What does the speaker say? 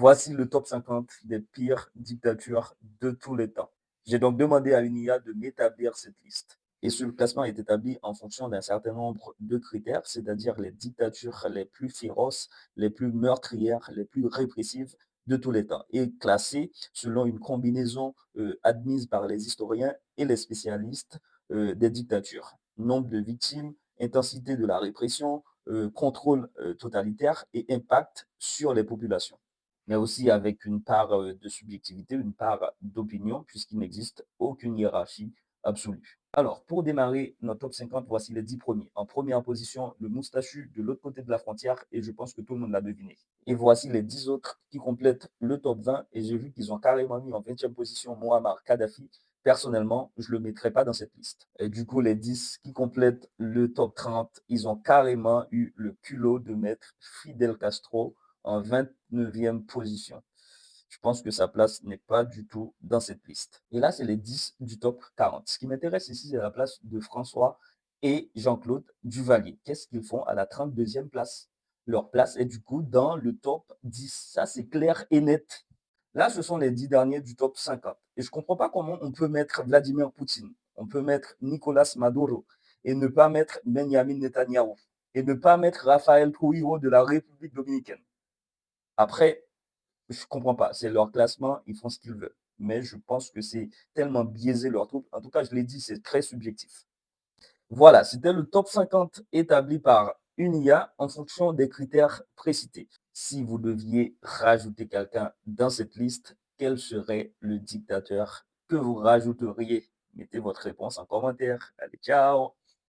Voici le top 50 des pires dictatures de tous les temps. J'ai donc demandé à une IA de m'établir cette liste. Et ce classement est établi en fonction d'un certain nombre de critères, c'est-à-dire les dictatures les plus féroces, les plus meurtrières, les plus répressives de tous les temps, et classé selon une combinaison admise par les historiens et les spécialistes des dictatures. Nombre de victimes, intensité de la répression, contrôle totalitaire et impact sur les populations, mais aussi avec une part de subjectivité, une part d'opinion, puisqu'il n'existe aucune hiérarchie absolue. Alors, pour démarrer notre top 50, voici les 10 premiers. En première position, le moustachu de l'autre côté de la frontière, et je pense que tout le monde l'a deviné. Et voici les 10 autres qui complètent le top 20, et j'ai vu qu'ils ont carrément mis en 20e position Muammar Kadhafi. Personnellement, je ne le mettrai pas dans cette liste. Et du coup, les 10 qui complètent le top 30, ils ont carrément eu le culot de mettre Fidel Castro en 29e position. Je pense que sa place n'est pas du tout dans cette liste. Et là, c'est les 10 du top 40. Ce qui m'intéresse ici, c'est la place de François et Jean-Claude Duvalier. Qu'est-ce qu'ils font à la 32e place? Leur place est du coup dans le top 10. Ça, c'est clair et net. Là, ce sont les 10 derniers du top 50. Et je ne comprends pas comment on peut mettre Vladimir Poutine, on peut mettre Nicolas Maduro et ne pas mettre Benjamin Netanyahu et ne pas mettre Rafael Trujillo de la République dominicaine. Après, je ne comprends pas. C'est leur classement, ils font ce qu'ils veulent. Mais je pense que c'est tellement biaisé leur truc. En tout cas, je l'ai dit, c'est très subjectif. Voilà, c'était le top 50 établi par une IA en fonction des critères précités. Si vous deviez rajouter quelqu'un dans cette liste, quel serait le dictateur que vous rajouteriez? Mettez votre réponse en commentaire. Allez, ciao!